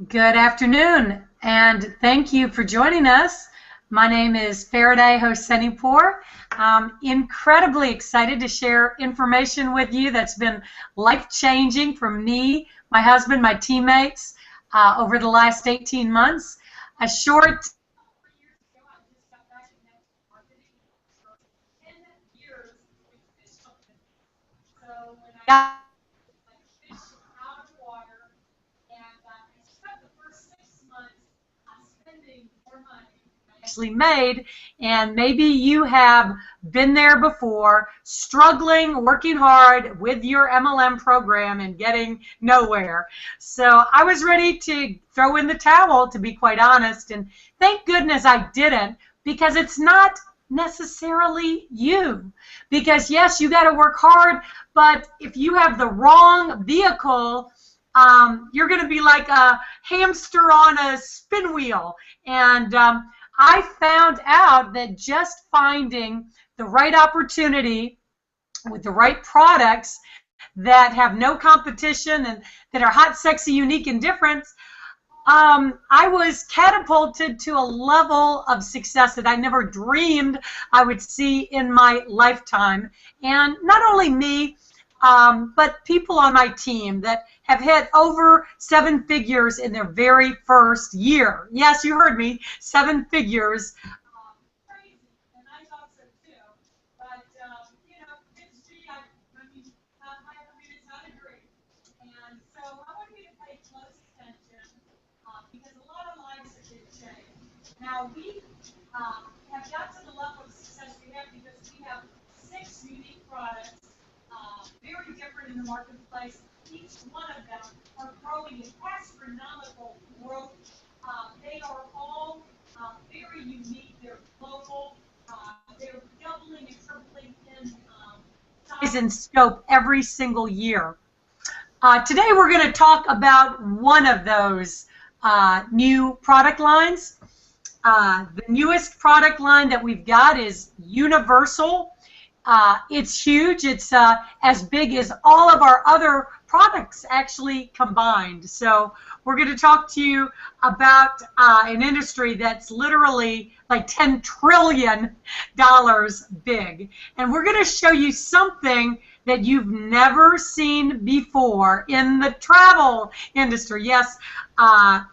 Good afternoon, and thank you for joining us. My name is Faraday Hosenipur. I'm incredibly excited to share information with you that's been life-changing for me, my husband, my teammates over the last 18 months. A short actually made, and maybe you have been there before, struggling, working hard with your MLM program and getting nowhere. So I was ready to throw in the towel, to be quite honest, and thank goodness I didn't, because it's not necessarily you. Because yes, you got to work hard, but if you have the wrong vehicle, you're going to be like a hamster on a spin wheel. And I found out that just finding the right opportunity with the right products that have no competition and that are hot, sexy, unique, and different, I was catapulted to a level of success that I never dreamed I would see in my lifetime. And not only me, but people on my team that have hit over 7 figures in their very first year. Yes, you heard me, 7 figures. Crazy, and I thought so too. But you know, it's it's not a dream. And so I want you to pay close attention because a lot of lives have been changed. Now we have got to the level of success we have because we have 6 unique products. Very different in the marketplace. Each one of them are growing in astronomical growth. They are all very unique. They're global. They're doubling and tripling in size and scope every single year. Today we're going to talk about one of those new product lines. The newest product line that we've got is Universal. It's huge. It's as big as all of our other products actually combined. So we're going to talk to you about an industry that's literally like $10 trillion big. And we're going to show you something that you've never seen before in the travel industry. Yes, $10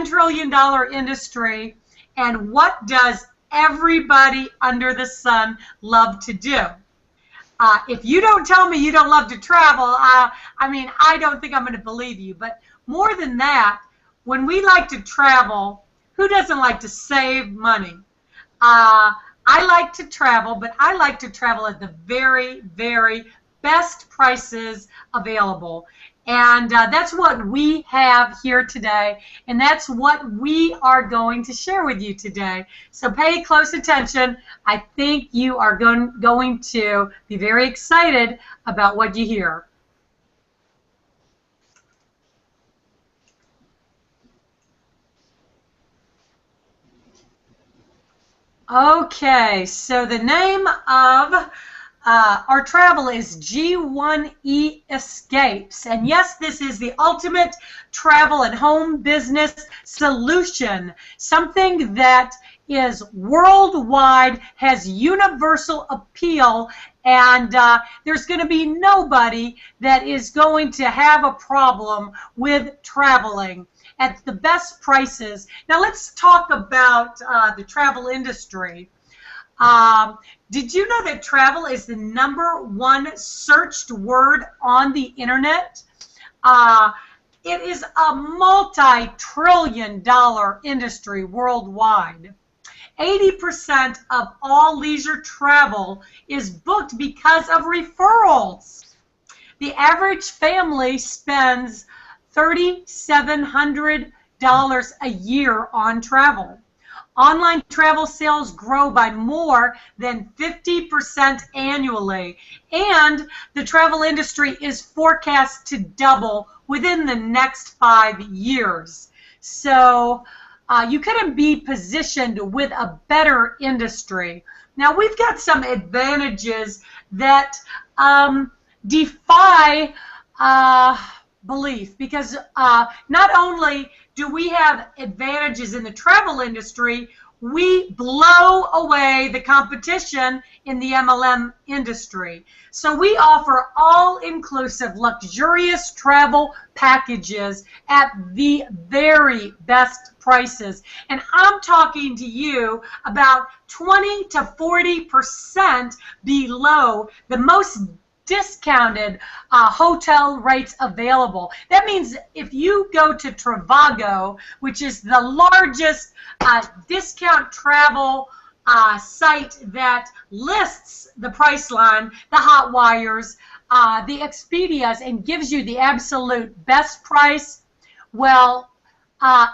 trillion industry. And what does everybody under the sun love to do? If you don't tell me you don't love to travel, I mean, I don't think I'm going to believe you. But more than that, when we like to travel, who doesn't like to save money? I like to travel, but I like to travel at the very, very best prices available. And that's what we have here today, and that's what we are going to share with you today. So pay close attention. I think you are going to be very excited about what you hear. Okay, so the name of our travel is G1e Escapes. And yes, this is the ultimate travel and home business solution. Something that is worldwide, has universal appeal, and there's going to be nobody that is going to have a problem with traveling at the best prices. Now let's talk about the travel industry. Did you know that travel is the #1 searched word on the internet? It is a multi-trillion-dollar industry worldwide. 80% of all leisure travel is booked because of referrals. The average family spends $3,700 a year on travel. Online travel sales grow by more than 50% annually, and the travel industry is forecast to double within the next 5 years. So you couldn't be positioned with a better industry. Now we've got some advantages that defy belief, because not only do we have advantages in the travel industry, we blow away the competition in the MLM industry. So we offer all-inclusive, luxurious travel packages at the very best prices. And I'm talking to you about 20 to 40% below the most discounted hotel rates available. That means if you go to Trivago, which is the largest discount travel site that lists the Priceline, the Hotwires, the Expedias, and gives you the absolute best price, well,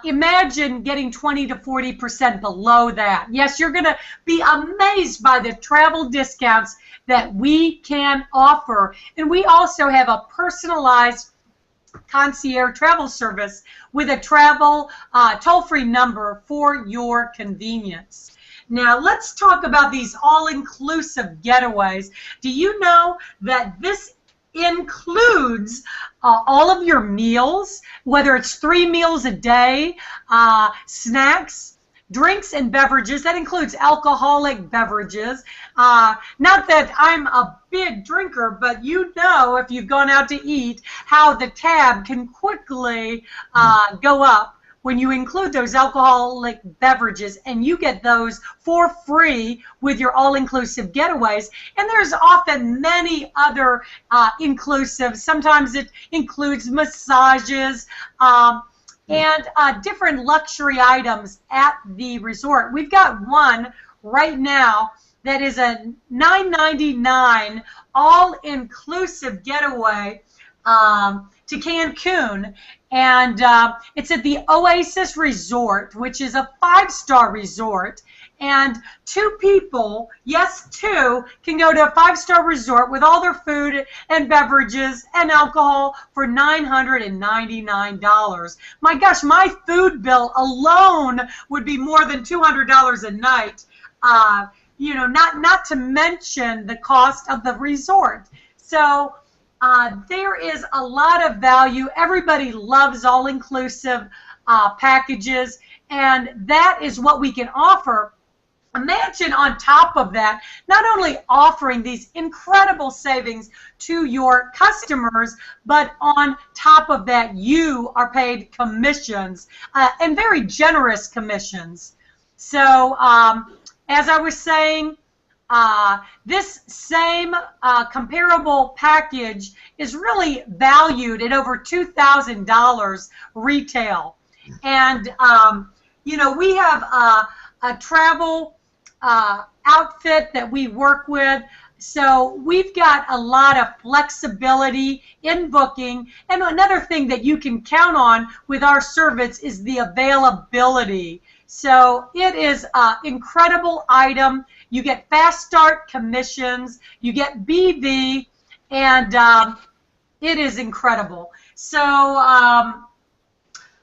imagine getting 20 to 40% below that. Yes, you're going to be amazed by the travel discounts that we can offer. And we also have a personalized concierge travel service with a travel toll-free number for your convenience. Now, let's talk about these all-inclusive getaways. Do you know that this includes all of your meals, whether it's 3 meals a day, snacks, drinks and beverages? That includes alcoholic beverages. Not that I'm a big drinker, but you know, if you've gone out to eat, how the tab can quickly go up when you include those alcoholic beverages, and you get those for free with your all-inclusive getaways. And there's often many other inclusive. Sometimes it includes massages, and different luxury items at the resort. We've got one right now that is a $9.99 all-inclusive getaway to Cancun, and it's at the Oasis Resort, which is a 5-star resort. And 2 people, yes, 2, can go to a 5-star resort with all their food and beverages and alcohol for $999. My gosh, my food bill alone would be more than $200 a night. You know, not to mention the cost of the resort. So there is a lot of value. Everybody loves all-inclusive packages, and that is what we can offer. Imagine on top of that, not only offering these incredible savings to your customers, but on top of that, you are paid commissions, and very generous commissions. So, as I was saying, this same comparable package is really valued at over $2,000 retail. And, you know, we have a travel outfit that we work with, so we've got a lot of flexibility in booking. And another thing that you can count on with our service is the availability. So it is an incredible item. You get fast start commissions, you get BV, and it is incredible. So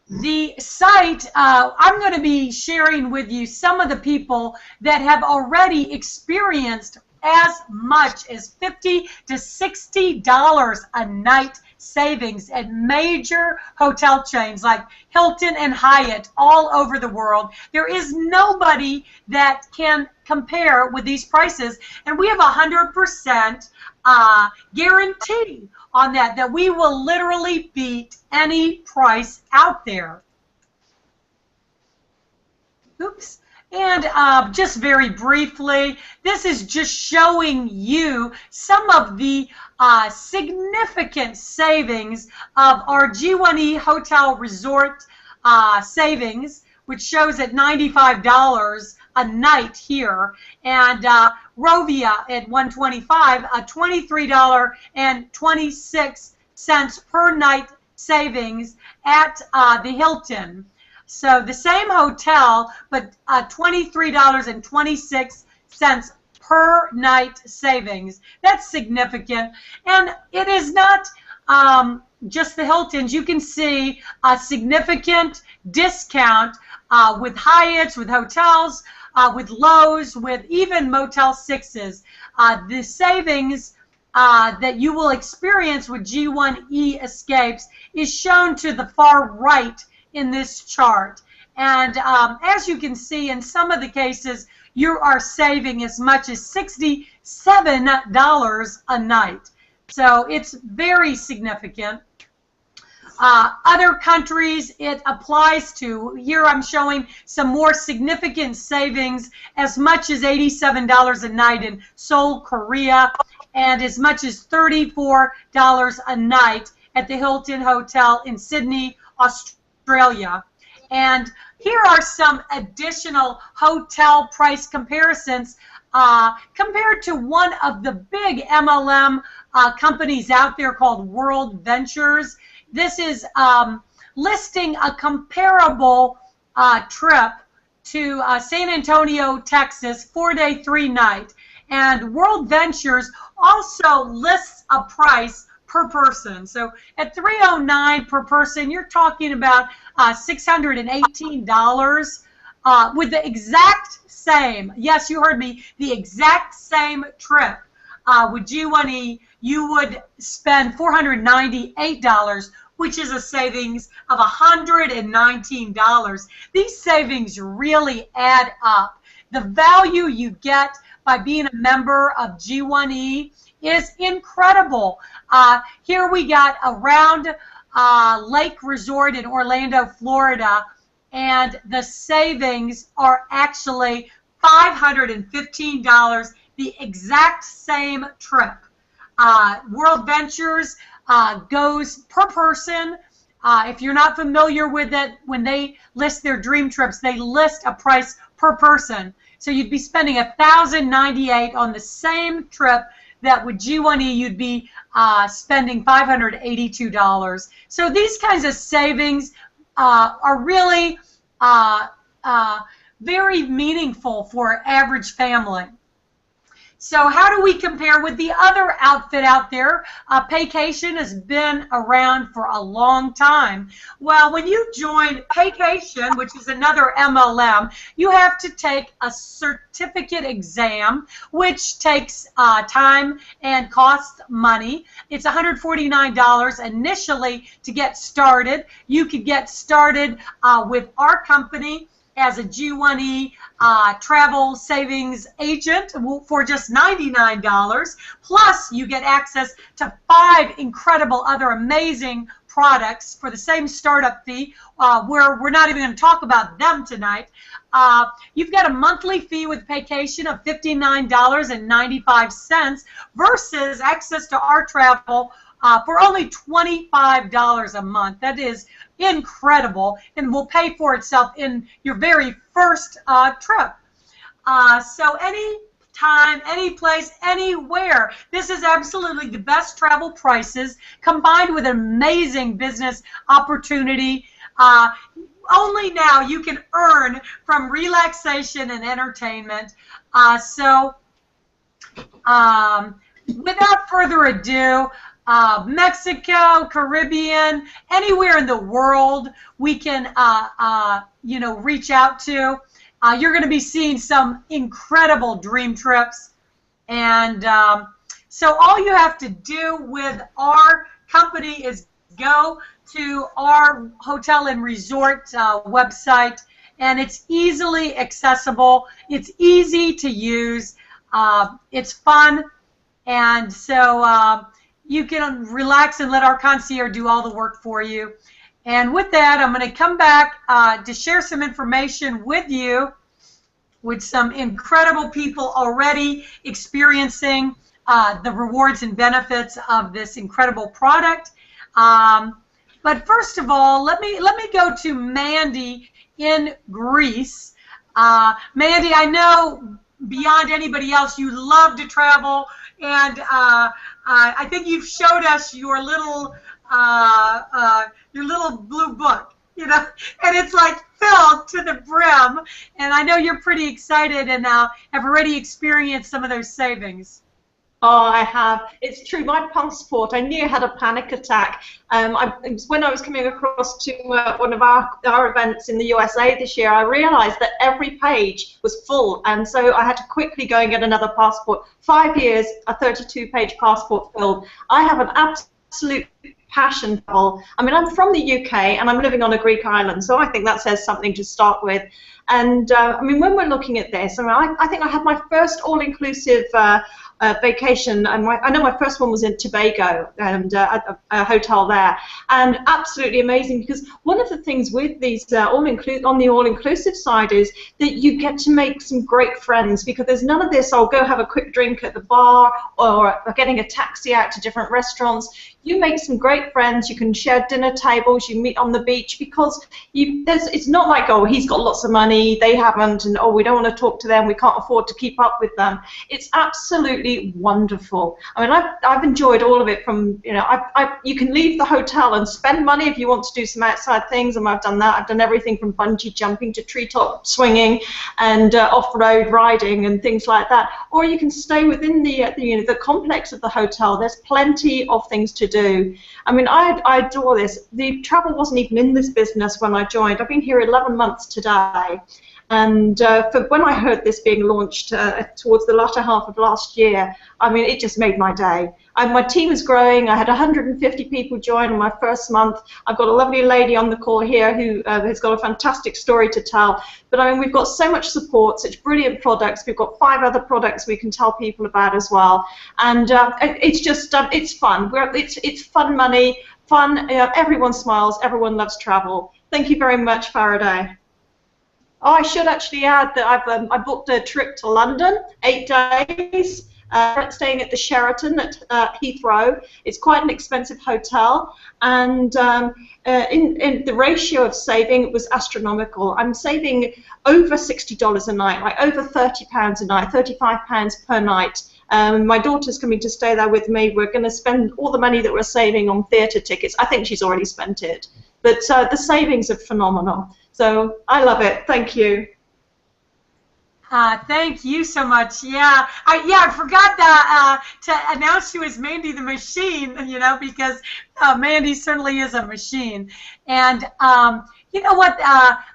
the site, I'm going to be sharing with you some of the people that have already experienced as much as $50 to $60 a night savings at major hotel chains like Hilton and Hyatt all over the world. There is nobody that can compare with these prices, and we have 100% guarantee on that we will literally beat any price out there. Oops. And just very briefly, this is just showing you some of the significant savings of our G1e hotel resort savings, which shows at $95 a night here, and Rovia at $125, a $23.26 per night savings at the Hilton. So the same hotel, but $23.26 per night savings. That's significant. And it is not just the Hiltons. You can see a significant discount with Hyatts, with hotels, with Lowe's, with even Motel 6s. The savings that you will experience with G1e escapes is shown to the far right in this chart. And as you can see, in some of the cases, you are saving as much as $67 a night. So it's very significant. Other countries it applies to. Here I'm showing some more significant savings, as much as $87 a night in Seoul, Korea, and as much as $34 a night at the Hilton Hotel in Sydney, Australia. And here are some additional hotel price comparisons compared to one of the big MLM companies out there called World Ventures. This is listing a comparable trip to San Antonio, Texas, 4-day, 3-night. And World Ventures also lists a price per person. So at $309 per person, you're talking about $618 with the exact same, yes, you heard me, the exact same trip with G1e, you would spend $498, which is a savings of $119. These savings really add up. The value you get by being a member of G1e is incredible. Here we got a round lake resort in Orlando, Florida, and the savings are actually $515, the exact same trip. World Ventures goes per person. If you're not familiar with it, when they list their dream trips, they list a price per person. So you'd be spending $1,098 on the same trip that with G1e you'd be spending $582. So these kinds of savings are really very meaningful for an average family. So how do we compare with the other outfit out there? Paycation has been around for a long time. Well, when you join Paycation, which is another MLM, you have to take a certificate exam, which takes time and costs money. It's $149 initially to get started. You could get started with our company as a G1e travel savings agent for just $99. Plus, you get access to 5 incredible other amazing products for the same startup fee, where we're not even going to talk about them tonight. You've got a monthly fee with Paycation of $59.95 versus access to our travel for only $25 a month. That is incredible, and will pay for itself in your very first trip. So any time, any place, anywhere. This is absolutely the best travel prices combined with an amazing business opportunity. Only now you can earn from relaxation and entertainment. Without further ado, Mexico, Caribbean, anywhere in the world we can, reach out to. You're going to be seeing some incredible dream trips. And so all you have to do with our company is go to our hotel and resort website, and it's easily accessible. It's easy to use. It's fun. And so you can relax and let our concierge do all the work for you. And with that, I'm going to come back to share some information with you with some incredible people already experiencing the rewards and benefits of this incredible product. But first of all, let me go to Mandy in Greece. Mandy, I know beyond anybody else you love to travel, and I think you've showed us your little blue book, and it's like filled to the brim. And I know you're pretty excited and have already experienced some of those savings. Oh, I have. It's true. My passport, I near had a panic attack. It was when I was coming across to one of our events in the USA this year, I realized that every page was full, and so I had to quickly go and get another passport. 5 years, a 32-page passport filled. I have an absolute passion for travel. I mean, I'm from the UK, and I'm living on a Greek island, so I think that says something to start with. And I mean, when we're looking at this, I think I had my first all-inclusive vacation, and I know my first one was in Tobago, and a hotel there, and absolutely amazing, because one of the things with these on the all-inclusive side is that you get to make some great friends, because there's none of this, I'll go have a quick drink at the bar, or getting a taxi out to different restaurants. You make some great friends, you can share dinner tables, you meet on the beach, because it's not like, oh, he's got lots of money, they haven't, and oh, we don't want to talk to them, we can't afford to keep up with them. It's absolutely wonderful. I mean, I've enjoyed all of it from, you know, you can leave the hotel and spend money if you want to do some outside things, and I've done that. I've done everything from bungee jumping to treetop swinging and off-road riding and things like that. Or you can stay within the complex of the hotel. There's plenty of things to do. I mean, I adore this. The travel wasn't even in this business when I joined. I've been here 11 months today. And for when I heard this being launched towards the latter half of last year, I mean, it just made my day. My team is growing. I had 150 people join in my first month. I've got a lovely lady on the call here who has got a fantastic story to tell. But I mean, we've got so much support, such brilliant products. We've got 5 other products we can tell people about as well. And it's just, it's fun. It's fun money, fun. Everyone smiles. Everyone loves travel. Thank you very much, Faraday. Oh, I should actually add that I booked a trip to London, 8 days, staying at the Sheraton at Heathrow. It's quite an expensive hotel, and in the ratio of saving was astronomical. I'm saving over $60 a night, like over £30 a night, £35 per night. My daughter's coming to stay there with me. We're going to spend all the money that we're saving on theatre tickets. I think she's already spent it. But the savings are phenomenal. So I love it. Thank you. Thank you so much. Yeah, I forgot that to announce you as Mandy the Machine, you know, because Mandy certainly is a machine. And you know what,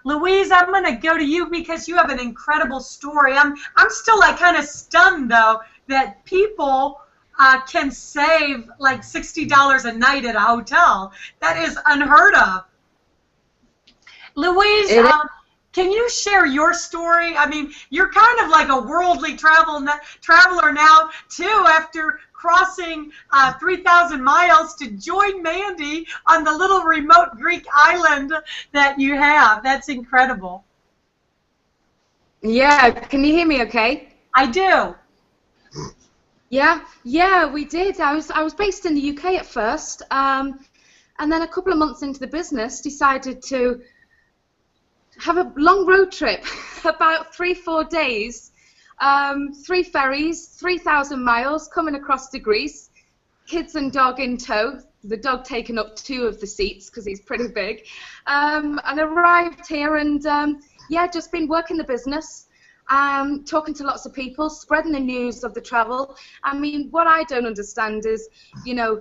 Louise, I'm going to go to you because you have an incredible story. I'm still like kind of stunned though that people can save like $60 a night at a hotel. That is unheard of. Louise, can you share your story? I mean, you're kind of like a worldly traveler now, too, after crossing 3,000 miles to join Mandy on the little remote Greek island that you have. That's incredible. Yeah, can you hear me okay? I do. Yeah, we did. I was based in the UK at first, and then a couple of months into the business, decided to have a long road trip, about 3-4 days, 3 ferries, 3,000 miles, coming across to Greece, kids and dog in tow, the dog taking up 2 of the seats because he's pretty big, and arrived here and, yeah, just been working the business, talking to lots of people, spreading the news of the travel. I mean, what I don't understand is, you know,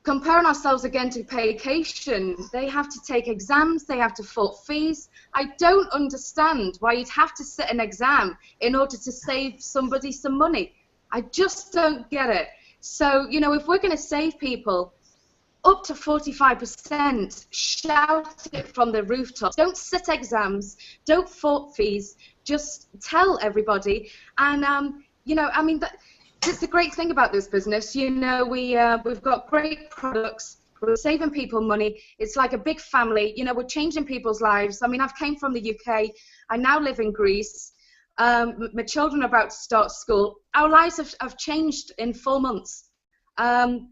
comparing ourselves again to paycation, they have to take exams, they have to foot fees. I don't understand why you'd have to sit an exam in order to save somebody some money. I just don't get it. So, you know, if we're going to save people up to 45%, shout it from the rooftops. Don't sit exams, don't foot fees, just tell everybody. And, you know, I mean, it's the great thing about this business. You know, we've got great products. We're saving people money. It's like a big family. You know, we're changing people's lives. I mean, I've came from the UK. I now live in Greece. My children are about to start school. Our lives have changed in 4 months. And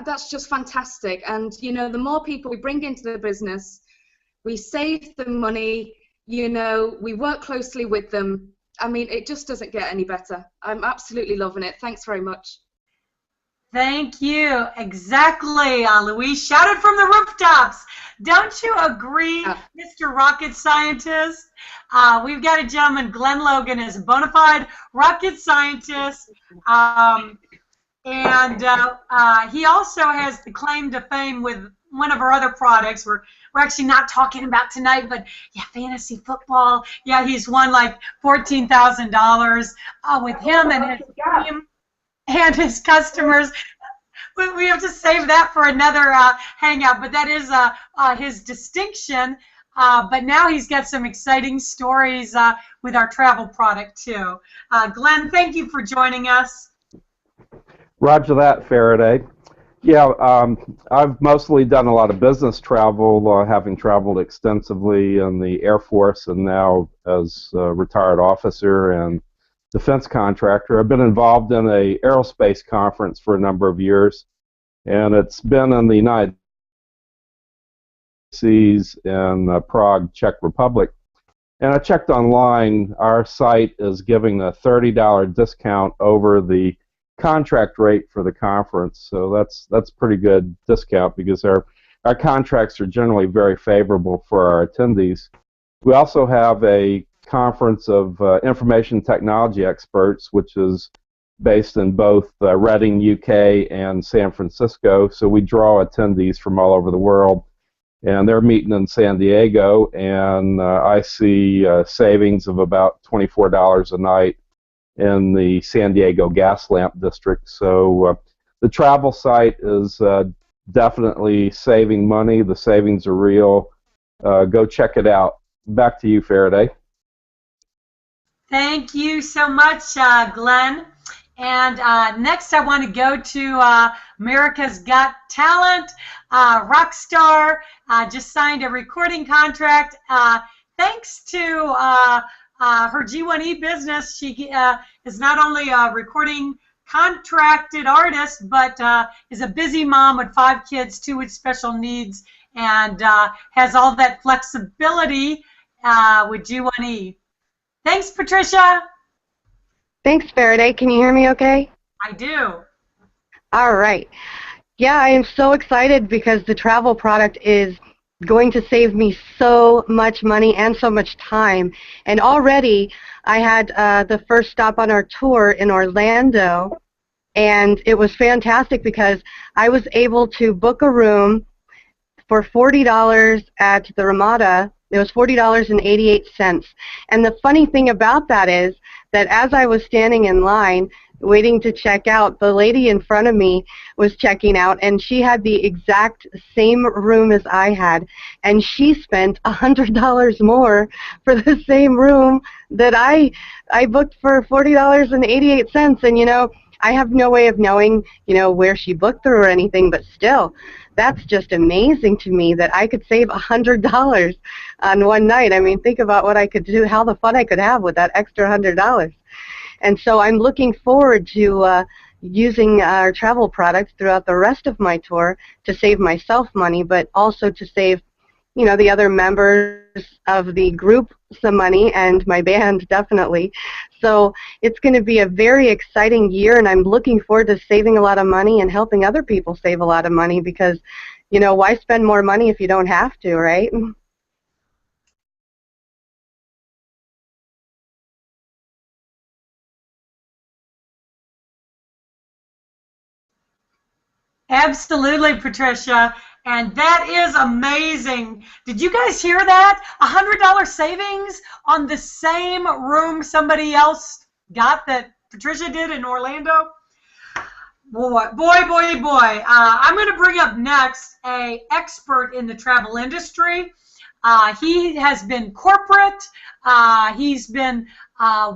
that's just fantastic. And, you know, the more people we bring into the business, we save them money, you know, we work closely with them. I mean, it just doesn't get any better. I'm absolutely loving it. Thanks very much. Thank you. Exactly, Louise. Shout it from the rooftops. Don't you agree, Mr. Rocket Scientist? We've got a gentleman, Glenn Logan, is a bona fide rocket scientist. And he also has the claim to fame with one of our other products. We're actually not talking about tonight, but yeah, fantasy football. Yeah, he's won like $14,000 with him and his team and his customers. We have to save that for another hangout, but that is his distinction. But now he's got some exciting stories with our travel product too. Glenn, thank you for joining us. Roger that, Faraday. Yeah, I've mostly done a lot of business travel, having traveled extensively in the Air Force and now as a retired officer and defense contractor. I've been involved in a aerospace conference for a number of years, and it's been in the United States in Prague, Czech Republic. And I checked online. Our site is giving a $30 discount over the contract rate for the conference, so that's pretty good discount because our contracts are generally very favorable for our attendees. We also have a conference of information technology experts, which is based in both Reading, UK, and San Francisco. So we draw attendees from all over the world, and they're meeting in San Diego, and I see savings of about $24 a night in the San Diego gas lamp district. So the travel site is definitely saving money. The savings are real. Go check it out. Back to you, Faraday. Thank you so much, Glenn. And next I want to go to America's Got Talent. Rockstar just signed a recording contract. Thanks to her G1e business, she is not only a recording contracted artist, but is a busy mom with 5 kids, 2 with special needs, and has all that flexibility with G1e. Thanks, Patricia. Thanks, Faraday. Can you hear me okay? I do. All right. Yeah, I am so excited because the travel product is going to save me so much money and so much time. And already I had the first stop on our tour in Orlando, and it was fantastic because I was able to book a room for $40 at the Ramada. It was $40.88. And the funny thing about that is that as I was standing in line waiting to check out, the lady in front of me was checking out, and she had the exact same room as I had, and she spent $100 more for the same room that I booked for $40.88. And you know, I have no way of knowing, you know, where she booked through or anything, but still, that's just amazing to me that I could save $100 on one night. I mean, think about what I could do, how the fun I could have with that extra $100. And so I'm looking forward to using our travel products throughout the rest of my tour to save myself money, but also to save, you know, the other members of the group some money, and my band definitely. So it's going to be a very exciting year, and I'm looking forward to saving a lot of money and helping other people save a lot of money because, you know, why spend more money if you don't have to, right? Absolutely, Patricia. And that is amazing. Did you guys hear that? $100 savings on the same room somebody else got that Patricia did in Orlando? Boy, boy, boy, boy. I'm going to bring up next an expert in the travel industry. He has been corporate. He's been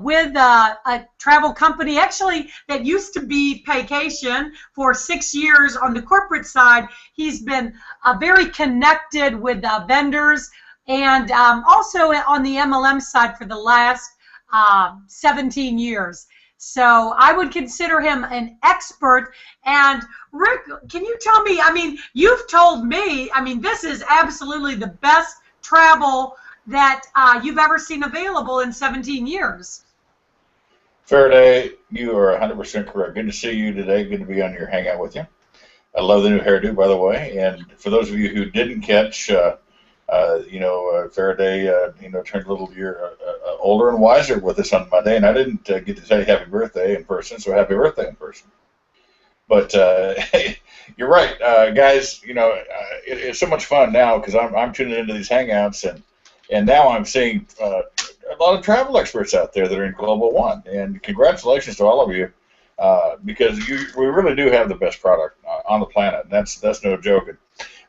with a travel company, actually, that used to be Paycation for 6 years on the corporate side. He's been very connected with vendors and also on the MLM side for the last 17 years. So I would consider him an expert. And Rick, can you tell me, I mean, you've told me, I mean, this is absolutely the best travel that you've ever seen available in 17 years. Faraday, you are 100% correct. Good to see you today. Good to be on your hangout with you. I love the new hairdo, by the way. And for those of you who didn't catch, Faraday, turned a little year older and wiser with us on Monday, and I didn't get to say happy birthday in person, so happy birthday in person. But you're right, guys. You know, it's so much fun now because I'm tuning into these hangouts, and now I'm seeing a lot of travel experts out there that are in Global One. And congratulations to all of you, because we really do have the best product on the planet. That's no joke. And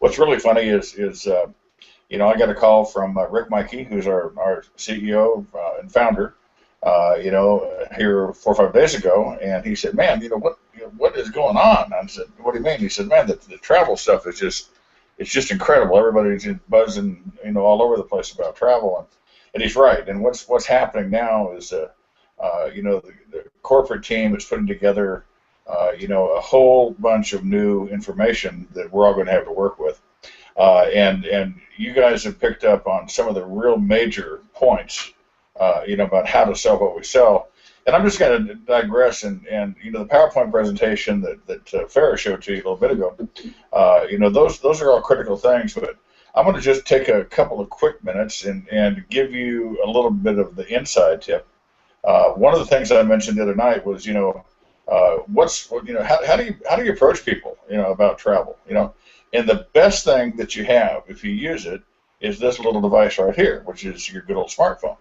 what's really funny is you know, I got a call from Rick Mikey, who's our CEO and founder, you know, here 4 or 5 days ago, and he said, "Man, you know what is going on?" I said, "What do you mean?" He said, "Man, the travel stuff is just incredible. Everybody's just buzzing, you know, all over the place about travel." And he's right. And what's happening now is, you know, the corporate team is putting together, you know, a whole bunch of new information that we're all going to have to work with. And you guys have picked up on some of the real major points, you know, about how to sell what we sell. And I'm just going to digress, and you know, the PowerPoint presentation that Farah showed to you a little bit ago, you know, those are all critical things. But I'm going to just take a couple of quick minutes and give you a little bit of the inside tip. One of the things that I mentioned the other night was, you know, you know, how do you approach people, you know, about travel, you know. And the best thing that you have, if you use it, is this little device right here, which is your good old smartphone.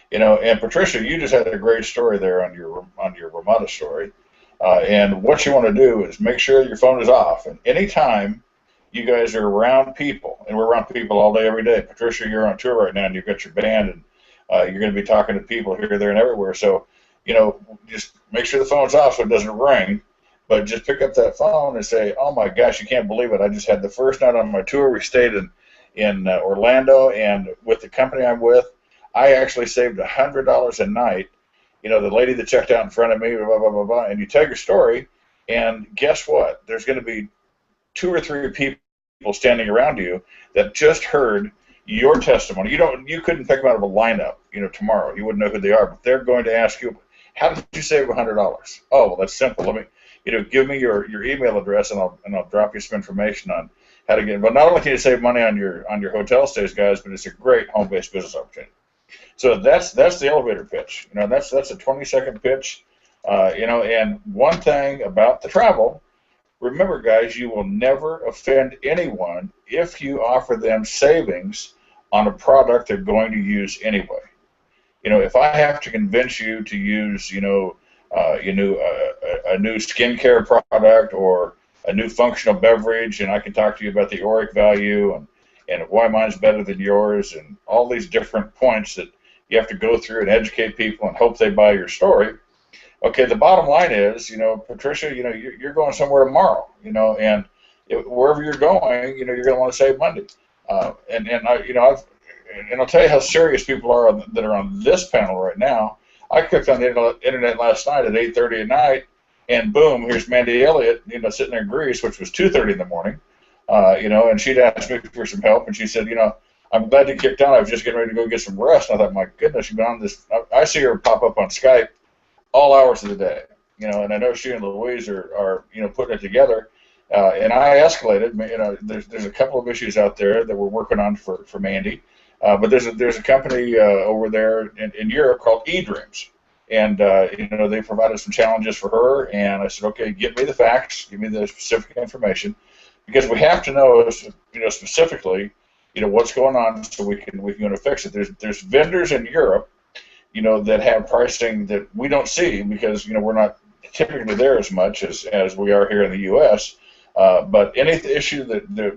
You know, and Patricia, you just had a great story there on your Ramada story. And what you want to do is make sure your phone is off. And anytime you guys are around people, and we're around people all day, every day. Patricia, you're on tour right now, and you've got your band, and you're going to be talking to people here, there, and everywhere. So, you know, just make sure the phone's off so it doesn't ring. But just pick up that phone and say, "Oh my gosh, you can't believe it! I just had the first night on my tour. We stayed in Orlando, and with the company I'm with, I actually saved $100 a night. You know, the lady that checked out in front of me, blah blah blah blah." And you tell your story, and guess what? There's going to be 2 or 3 people standing around you that just heard your testimony. You couldn't pick them out of a lineup, you know, tomorrow. You wouldn't know who they are, but they're going to ask you, "How did you save $100? "Oh, well, that's simple. Let me." You know, give me your email address, and I'll drop you some information on how to get. But not only can you save money on your hotel stays, guys, but it's a great home-based business opportunity. So that's the elevator pitch. You know, that's a 20-second pitch. You know, and one thing about the travel, remember, guys, you will never offend anyone if you offer them savings on a product they're going to use anyway. You know, if I have to convince you to use, you know, a new skincare product or a new functional beverage, and I can talk to you about the ORIC value and why mine's better than yours, and all these different points that you have to go through and educate people and hope they buy your story. Okay, the bottom line is, you know, Patricia, you know, you're going somewhere tomorrow, you know, and wherever you're going, you know, you're going to want to save money. And I'll tell you how serious people are that are on this panel right now. I clicked on the internet last night at 8:30 at night, and boom, here's Mandy Elliott, you know, sitting there in Greece, which was 2:30 in the morning, you know, and she'd asked me for some help, and she said, you know, "I'm glad you kicked on. I was just getting ready to go get some rest." And I thought, my goodness, you've been on this. I see her pop up on Skype all hours of the day, you know, and I know she and Louise are you know, putting it together. And I escalated. You know, there's a couple of issues out there that we're working on for Mandy. But there's a company over there in Europe called eDreams, and you know, they provided some challenges for her, and I said, "Okay, give me the facts, give me the specific information, because we have to know, you know, specifically, you know, what's going on, so we can go to fix it." There's vendors in Europe, you know, that have pricing that we don't see because, you know, we're not typically there as much as we are here in the U.S. But any issue that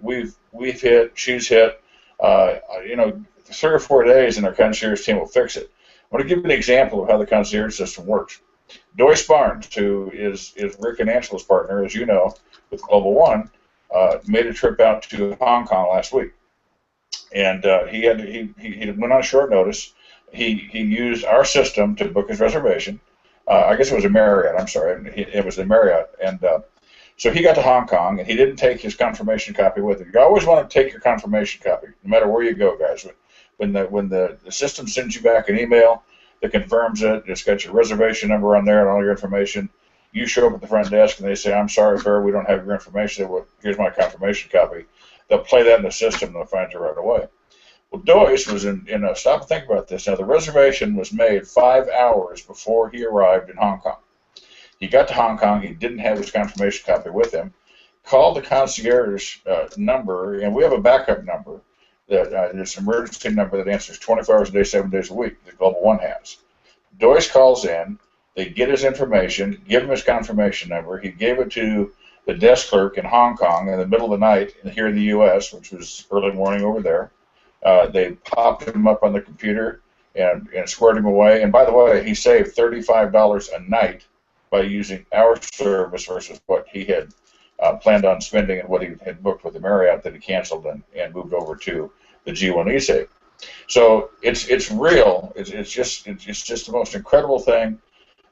we've hit, she's hit, you know, 3 or 4 days, and our concierge team will fix it. I want to give you an example of how the concierge system works. Joyce Barnes, who is Rick and Angela's partner, as you know, with Global One, made a trip out to Hong Kong last week, and he went on short notice. He used our system to book his reservation. I guess it was a Marriott. I'm sorry, it was a Marriott, and so he got to Hong Kong, and he didn't take his confirmation copy with him. You always want to take your confirmation copy, no matter where you go, guys. When the system sends you back an email that confirms it, it's got your reservation number on there and all your information, you show up at the front desk and they say, "I'm sorry, sir, we don't have your information. Well, here's my confirmation copy." They'll play that in the system and they'll find you right away. Well, Joyce was in stop and think about this. Now, the reservation was made 5 hours before he arrived in Hong Kong. He got to Hong Kong. He didn't have his confirmation copy with him. Called the concierge number, and we have a backup number. It's an emergency number that answers 24 hours a day, 7 days a week, that Global One has. Doyce calls in. They get his information, give him his confirmation number. He gave it to the desk clerk in Hong Kong in the middle of the night here in the U.S., which was early morning over there. They popped him up on the computer and squared him away. And by the way, he saved $35 a night by using our service versus what he had planned on spending and what he had booked with the Marriott that he canceled and moved over to the G1e save. So it's real. It's just the most incredible thing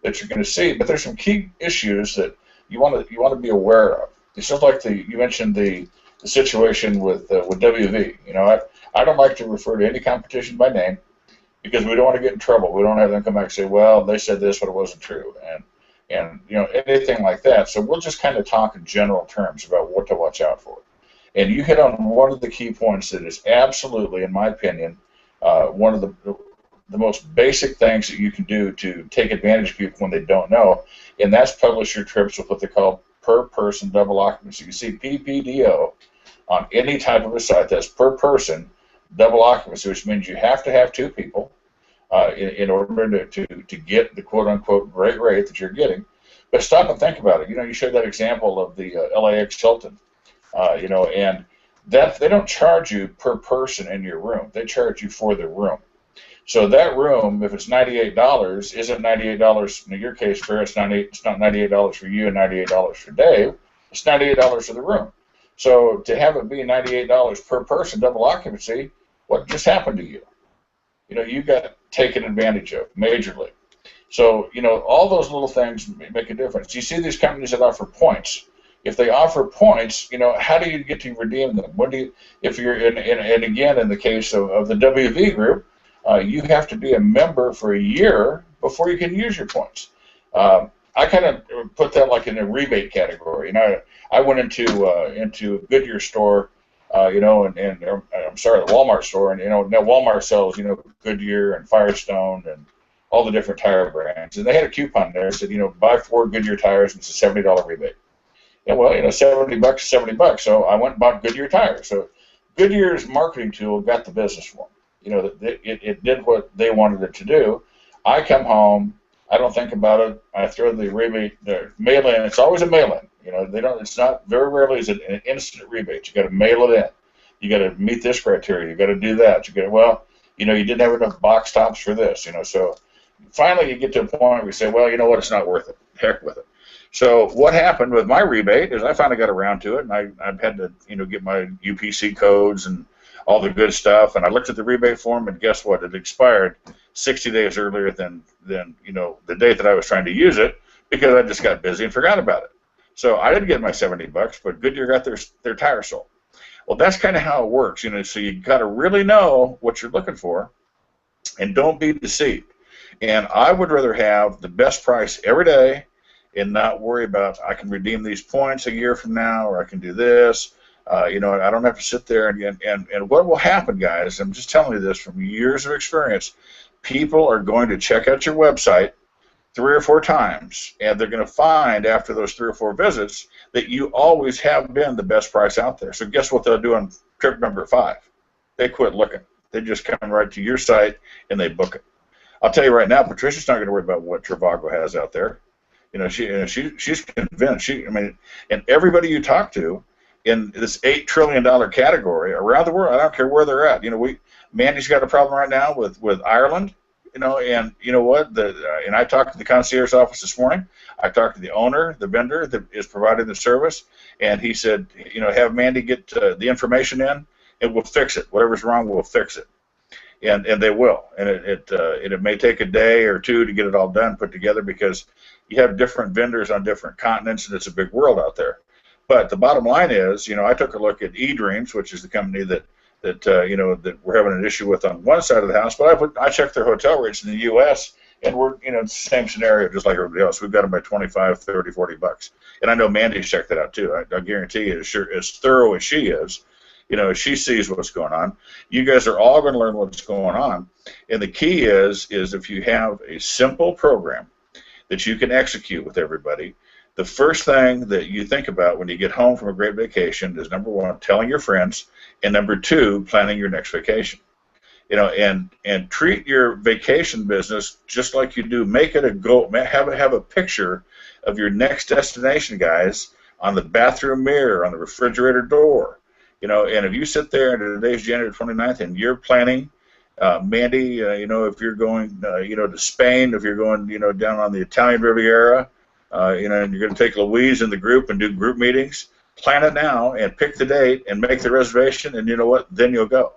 that you're going to see. But there's some key issues that you want to be aware of. It's just like you mentioned the situation with WV. You know, I don't like to refer to any competition by name because we don't want to get in trouble. We don't have them come back and say, well, they said this, but it wasn't true, and you know, anything like that. So we'll just kind of talk in general terms about what to watch out for. And you hit on one of the key points that is absolutely, in my opinion, one of the most basic things that you can do to take advantage of people when they don't know, and that's publish your trips with what they call per person double occupancy. You see PPDO on any type of a site, that's per person double occupancy, which means you have to have 2 people in order to get the quote-unquote great rate that you're getting. But stop and think about it. You know, you showed that example of the LAX Hilton, you know, and that they don't charge you per person in your room. They charge you for the room. So that room, if it's $98, isn't $98 in your case fair? It's not $98 for you and $98 for Dave. It's $98 for the room. So to have it be $98 per person, double occupancy, what just happened to you? You know, you got taken advantage of majorly. So, you know, all those little things make a difference. You see these companies that offer points. If they offer points, you know, how do you get to redeem them? When do you, if you're and again, in the case of the WV group, you have to be a member for a year before you can use your points. I kind of put that like in a rebate category. You know, I went into a Goodyear store, you know, and I'm sorry, the Walmart store, and you know, now Walmart sells, you know, Goodyear and Firestone and all the different tire brands, and they had a coupon there that said, you know, buy 4 Goodyear tires and it's a $70 rebate. And well, you know, $70 is $70, so I went and bought Goodyear tires. So Goodyear's marketing tool got the business for them. You know, it did what they wanted it to do. I come home, I don't think about it. I throw the rebate, the mail-in. It's always a mail-in. You know, they don't. It's not very rarely is it an instant rebate. You got to mail it in. You got to meet this criteria. You got to do that. You got to, well, you know, you didn't have enough box tops for this. You know, so finally you get to a point where you say, well, you know what, it's not worth it. Heck with it. So what happened with my rebate is I finally got around to it, and I've had to, you know, get my UPC codes and all the good stuff, and I looked at the rebate form, and guess what? It expired 60 days earlier than you know, the date that I was trying to use it, because I just got busy and forgot about it. So I didn't get my $70, but Goodyear got their tire sold. Well, that's kind of how it works, you know. So you got to really know what you're looking for, and don't be deceived. And I would rather have the best price every day, and not worry about I can redeem these points a year from now, or I can do this. You know, I don't have to sit there and what will happen, guys, I'm just telling you this from years of experience, people are going to check out your website 3 or 4 times, and they're going to find after those 3 or 4 visits that you always have been the best price out there. So guess what they'll do on trip number 5? They quit looking. They just come right to your site and they book it. I'll tell you right now, Patricia's not going to worry about what Trivago has out there. You know, she's convinced. I mean, and everybody you talk to in this $8 trillion category around the world, I don't care where they're at. You know, Mandy's got a problem right now with Ireland. You know, and you know what? And I talked to the concierge office this morning. I talked to the owner, the vendor that is providing the service, and he said, you know, have Mandy get the information in, and we'll fix it. Whatever's wrong, we'll fix it. And they will. And it may take a day or 2 to get it all done, put together, because you have different vendors on different continents, and it's a big world out there. But the bottom line is, you know, I took a look at eDreams, which is the company that you know, that we're having an issue with on one side of the house. But I checked their hotel rates in the U.S., and we're, you know, it's the same scenario just like everybody else. We've got them by $25, $30, $40. And I know Mandy's checked that out too. I guarantee you, as thorough as she is, you know, she sees what's going on. You guys are all going to learn what's going on. And the key is if you have a simple program that you can execute with everybody, the first thing that you think about when you get home from a great vacation is, number one, telling your friends, and number two, planning your next vacation. You know, and treat your vacation business just like you do. Make it a goal. Have a picture of your next destination, guys, on the bathroom mirror, on the refrigerator door. You know, and if you sit there, and today's January 29th, and you're planning, Mandy, you know, if you're going, you know, to Spain, if you're going, you know, down on the Italian Riviera, you know, and you're going to take Louise in the group and do group meetings, plan it now and pick the date and make the reservation, and you know what? Then you'll go.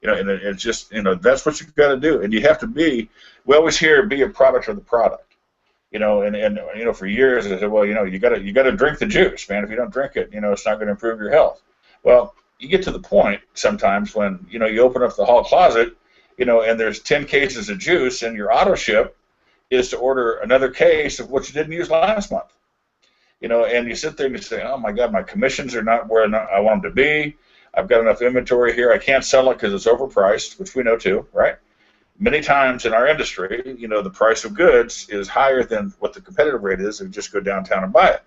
You know, and it's just, you know, that's what you've got to do. And you have to be, we always hear, be a product of the product. You know, and you know, for years I said, well, you know, you got to drink the juice, man. If you don't drink it, you know, it's not going to improve your health. Well, you get to the point sometimes when, you know, you open up the hall closet, you know, and there's 10 cases of juice, and your auto ship is to order another case of what you didn't use last month. You know, and you sit there and you say, oh my God, my commissions are not where I want them to be. I've got enough inventory here. I can't sell it because it's overpriced, which we know too, right? Many times in our industry, you know, the price of goods is higher than what the competitive rate is if you just go downtown and buy it.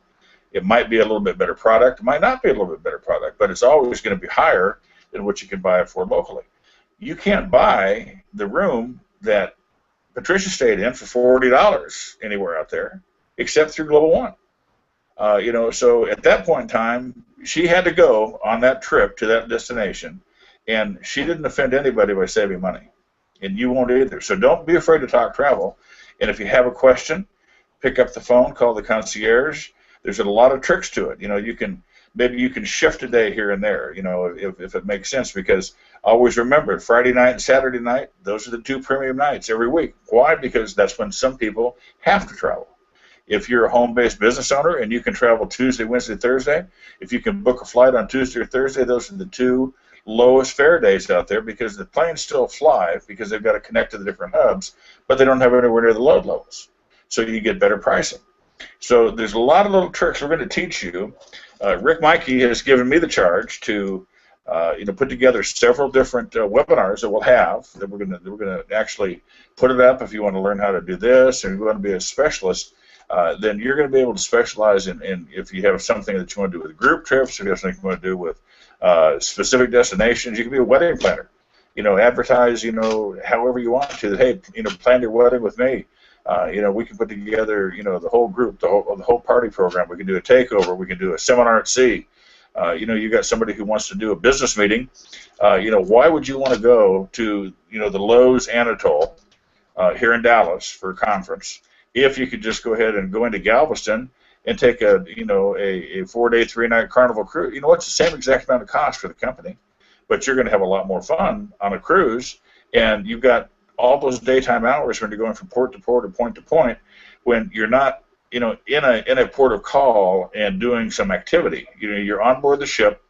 It might be a little bit better product. It might not be a little bit better product, but it's always going to be higher than what you can buy it for locally. You can't buy the room that Patricia stayed in for $40 anywhere out there except through Global One. You know, so at that point in time, she had to go on that trip to that destination, and she didn't offend anybody by saving money, and you won't either. So don't be afraid to talk travel, and if you have a question, pick up the phone, call the concierge. There's a lot of tricks to it. You know, maybe you can shift a day here and there, you know, if it makes sense, because always remember, Friday night and Saturday night, those are the two premium nights every week. Why? Because that's when some people have to travel. If you're a home-based business owner and you can travel Tuesday, Wednesday, Thursday, if you can book a flight on Tuesday or Thursday, those are the two lowest fare days out there, because the planes still fly because they've got to connect to the different hubs, but they don't have anywhere near the load levels. So you get better pricing. So there's a lot of little tricks we're going to teach you. Rick Mikey has given me the charge to you know, put together several different webinars that we'll have, that we're going to actually put it up. If you want to learn how to do this, and you want to be a specialist, then you're going to be able to specialize in if you have something that you want to do with group trips, if you have something you want to do with specific destinations. You can be a wedding planner. You know, advertise, you know, however you want to, that, hey, you know, plan your wedding with me. You know, we can put together, you know, the whole group, the whole party program. We can do a takeover. We can do a seminar at sea. You know, you got somebody who wants to do a business meeting. You know, why would you want to go to, you know, the Lowe's Anatole here in Dallas for a conference if you could just go ahead and go into Galveston and take a, you know, a 4-day, 3-night Carnival cruise? You know, it's the same exact amount of cost for the company, but you're going to have a lot more fun on a cruise, and you've got all those daytime hours when you're going from port to port or point to point, when you're not, you know, in a port of call and doing some activity. You know, you're on board the ship.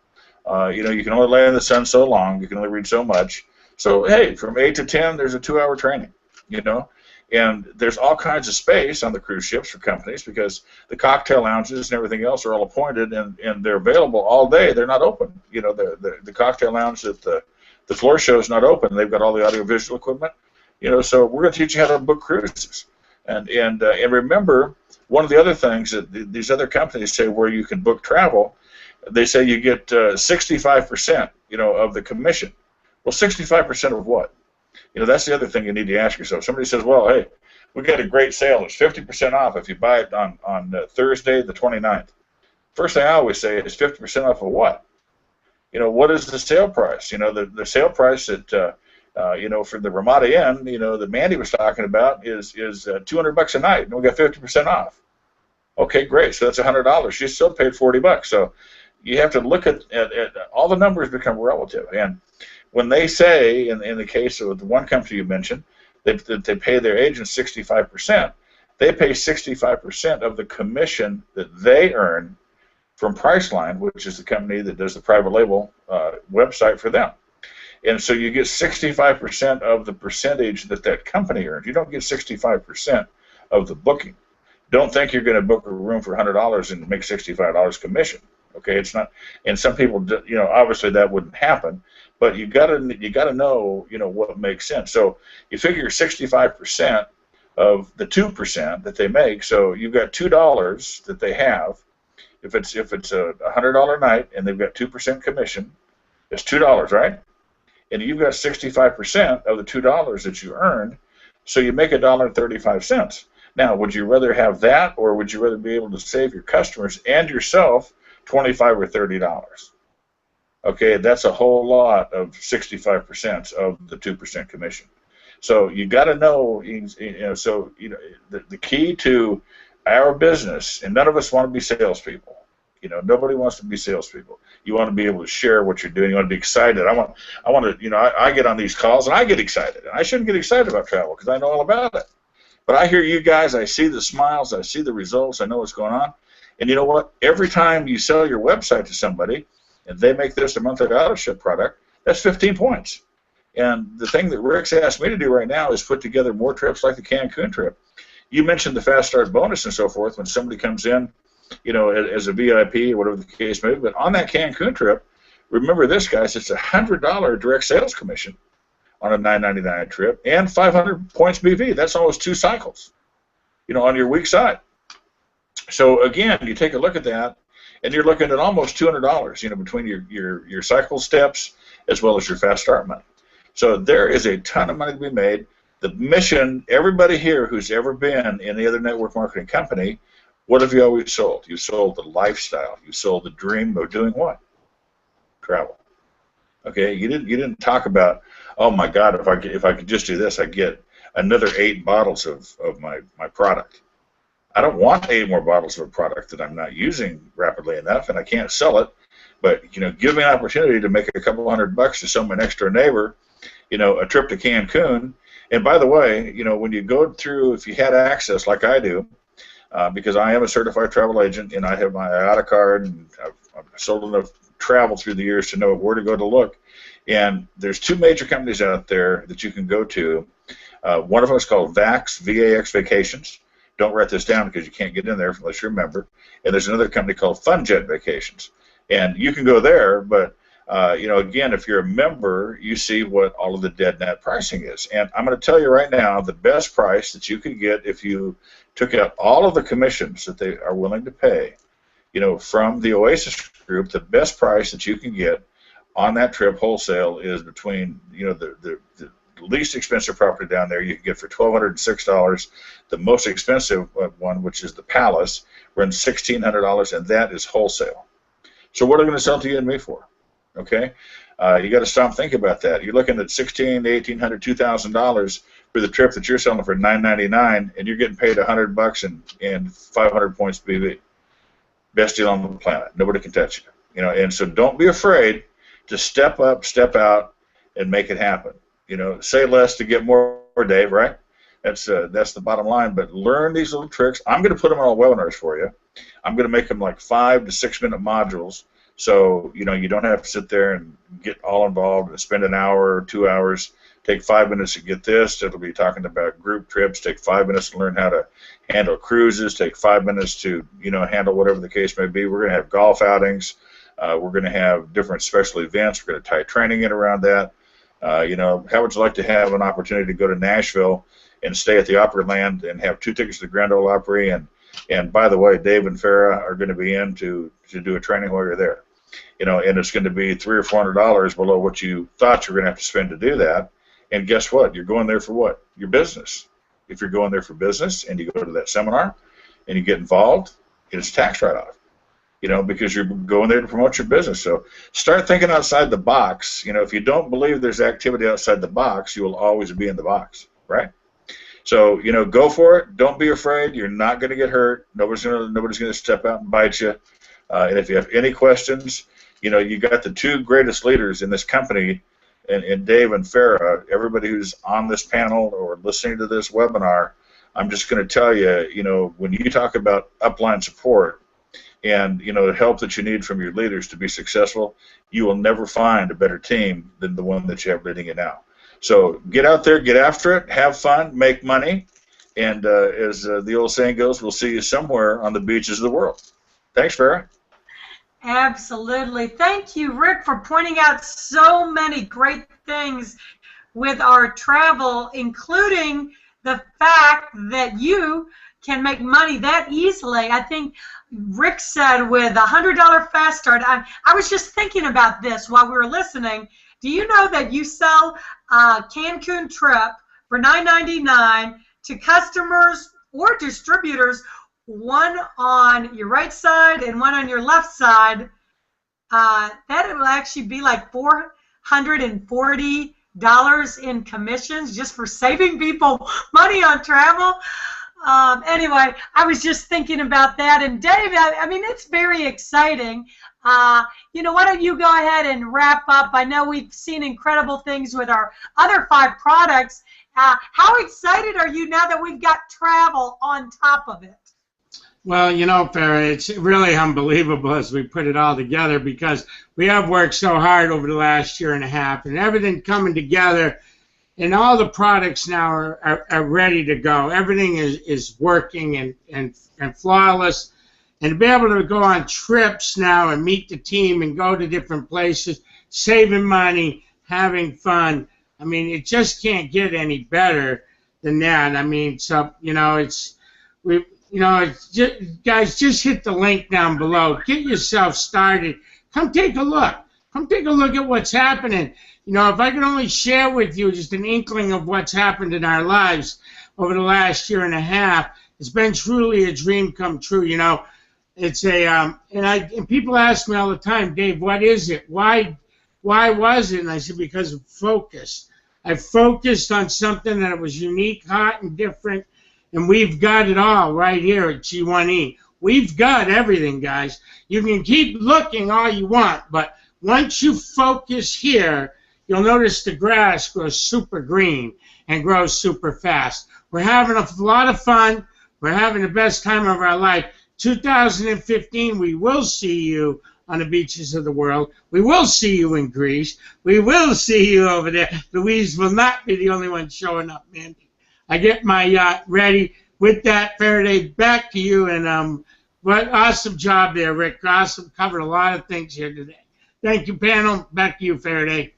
You know, you can only lay in the sun so long. You can only read so much. So, hey, from 8 to 10, there's a 2-hour training, you know. And there's all kinds of space on the cruise ships for companies, because the cocktail lounges and everything else are all appointed, and they're available all day. They're not open. You know, the cocktail lounge at the floor show is not open. They've got all the audiovisual equipment. You know, so we're going to teach you how to book cruises. And remember, one of the other things that these other companies say where you can book travel, they say you get 65%, you know, of the commission. Well, 65% of what? You know, that's the other thing you need to ask yourself. Somebody says, well, hey, we got a great sale. It's 50% off if you buy it on Thursday the 29th. First thing I always say is 50% off of what? You know, what is the sale price? You know, the sale price that you know, for the Ramada Inn, you know, that Mandy was talking about is $200 a night, and we got 50% off. Okay, great. So that's $100. She still paid $40. So you have to look at all the numbers become relative. And when they say, in the case of the one company you mentioned, they pay their agents 65%, they pay 65% of the commission that they earn from Priceline, which is the company that does the private label website for them. And so you get 65% of the percentage that company earns. You don't get 65% of the booking. Don't think you're going to book a room for $100 and make $65 commission. Okay, it's not. And some people, you know, obviously that wouldn't happen. But you got to know, you know, what makes sense. So you figure 65% of the 2% that they make. So you've got $2 that they have. If it's a $100 night and they've got 2% commission, it's $2, right? And you've got 65% of the $2 that you earned, so you make $1.35. Now, would you rather have that, or would you rather be able to save your customers and yourself $25 or $30? Okay, that's a whole lot of 65% of the 2% commission. So you got to know, the key to our business, and none of us want to be salespeople. Nobody wants to be salespeople. You want to be able to share what you're doing. You want to be excited. I want to, I get on these calls and I get excited. And I shouldn't get excited about travel because I know all about it. But I hear you guys. I see the smiles. I see the results. I know what's going on. And you know what? Every time you sell your website to somebody and they make this a monthly auto-ship product, that's 15 points. And the thing that Rick's asked me to do right now is put together more trips like the Cancun trip. You mentioned the Fast Start bonus and so forth when somebody comes in, as a VIP or whatever the case may be. But on that Cancun trip, remember this, guys, it's a $100 direct sales commission on a $9.99 trip and 500 points BV. That's almost 2 cycles, on your weak side. So again, you take a look at that, and you're looking at almost $200, between your cycle steps as well as your Fast Start money. So there is a ton of money to be made. The mission, everybody here who's ever been in any other network marketing company, what have you always sold? You sold the lifestyle. You sold the dream of doing what? Travel. Okay, you didn't talk about, oh my God, if I could just do this, I get another 8 bottles of my product. I don't want 8 more bottles of a product that I'm not using rapidly enough, and I can't sell it. But give me an opportunity to make a couple $100 to sell my next door neighbor, a trip to Cancun. And by the way, when you go through, if you had access like I do, because I am a certified travel agent and I have my IATA card, and I've sold enough travel through the years to know where to go to look. And there's 2 major companies out there that you can go to. One of them is called VAX, VAX Vacations. Don't write this down because you can't get in there unless you're a member. And there's another company called FunJet Vacations. And you can go there, but again, if you're a member, you see what all of the dead net pricing is. And I'm going to tell you right now, the best price that you could get if you took out all of the commissions that they are willing to pay, from the Oasis group, the best price that you can get on that trip wholesale is between, the least expensive property down there you can get for $1,206. The most expensive one, which is the Palace, runs $1,600, and that is wholesale. So what are they going to sell to you and me for? Okay, you got to stop thinking about that. You're looking at $1,600, $1,800, $2,000 for the trip that you're selling for $9.99, and you're getting paid $100 and 500 points BV. Best deal on the planet. Nobody can touch you. And so don't be afraid to step up, step out, and make it happen. Say less to get more, Dave. Right? That's the bottom line. But learn these little tricks. I'm going to put them on all webinars for you. I'm going to make them like 5 to 6 minute modules. So, you don't have to sit there and get all involved and spend an hour or 2 hours. Take 5 minutes to get this. It'll be talking about group trips. Take 5 minutes to learn how to handle cruises. Take 5 minutes to, handle whatever the case may be. We're going to have golf outings. We're going to have different special events. We're going to tie training in around that. How would you like to have an opportunity to go to Nashville and stay at the Opryland and have 2 tickets to the Grand Ole Opry? And by the way, Dave and Farah are going to be in to do a training while you're there. And it's going to be $300 or $400 below what you thought you were going to have to spend to do that. And guess what? You're going there for what? Your business. If you're going there for business and you go to that seminar and you get involved, it's tax write-off. Because you're going there to promote your business. So start thinking outside the box. If you don't believe there's activity outside the box, you will always be in the box, right? So, go for it. Don't be afraid. You're not going to get hurt. Nobody's going to step out and bite you. And if you have any questions, you got the 2 greatest leaders in this company, and Dave and Farah. Everybody who's on this panel or listening to this webinar, I'm just going to tell you, when you talk about upline support and, the help that you need from your leaders to be successful, you will never find a better team than the one that you have leading it now. So get out there, get after it, have fun, make money, and as the old saying goes, we'll see you somewhere on the beaches of the world. Thanks, Farah. Absolutely. Thank you, Rick, for pointing out so many great things with our travel, including the fact that you can make money that easily. I think Rick said with $100 fast start. I was just thinking about this while we were listening. Do you know that you sell a Cancun trip for $9.99 to customers or distributors, one on your right side and one on your left side? That will actually be like $440 in commissions just for saving people money on travel. Anyway, I was just thinking about that. And Dave, I mean, it's very exciting. You know, why don't you go ahead and wrap up? I know we've seen incredible things with our other 5 products. How excited are you now that we've got travel on top of it? Well, you know, Farah, it's really unbelievable as we put it all together, because we have worked so hard over the last year and a half, and everything coming together, and all the products now are ready to go. Everything is working and flawless. And to be able to go on trips now and meet the team and go to different places, saving money, having fun, I mean, it just can't get any better than that. I mean, so, you know, it's just, guys, just hit the link down below. Get yourself started. Come take a look. Come take a look at what's happening. You know, if I could only share with you just an inkling of what's happened in our lives over the last year and a half, it's been truly a dream come true. You know, it's a and people ask me all the time, Dave, what is it? Why was it? And I said, because of focus. I focused on something that was unique, hot, and different, and we've got it all right here at G1e. We've got everything, guys. You can keep looking all you want, but once you focus here, you'll notice the grass grows super green and grows super fast. We're having a lot of fun. We're having the best time of our life. 2015, we will see you on the beaches of the world. We will see you in Greece. We will see you over there. Louise will not be the only one showing up, Mandy. I get my yacht ready. With that, Faraday, back to you. And what awesome job there, Rick. Awesome. Covered a lot of things here today. Thank you, panel. Back to you, Faraday.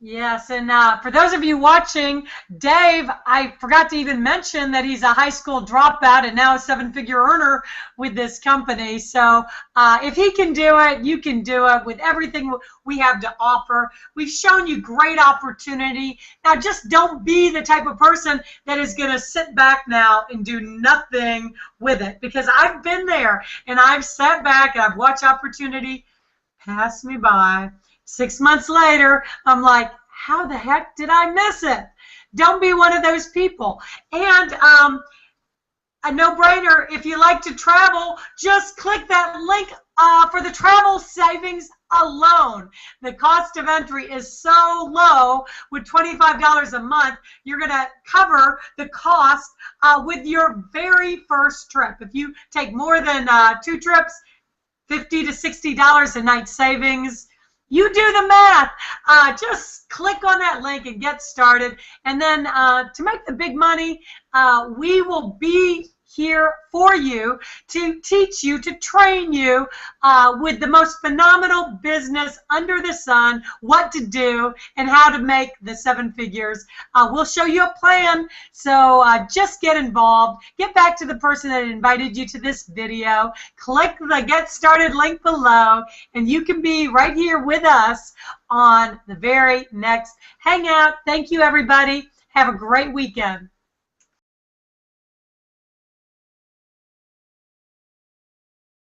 Yes, and for those of you watching, Dave, I forgot to even mention that he's a high school dropout and now a 7-figure earner with this company. So if he can do it, you can do it with everything we have to offer. We've shown you great opportunity. Now just don't be the type of person that is going to sit back now and do nothing with it, because I've been there and I've sat back and I've watched opportunity pass me by. 6 months later, I'm like, how the heck did I miss it? Don't be one of those people. And a no-brainer, if you like to travel, just click that link for the travel savings alone. The cost of entry is so low. With $25 a month, you're going to cover the cost with your very first trip. If you take more than 2 trips, $50 to $60 a night savings. You do the math. Just click on that link and get started. And then to make the big money, we will be here for you to teach you, to train you with the most phenomenal business under the sun, what to do and how to make the 7 figures. We'll show you a plan, so just get involved. Get back to the person that invited you to this video. Click the Get Started link below, and you can be right here with us on the very next Hangout. Thank you, everybody. Have a great weekend.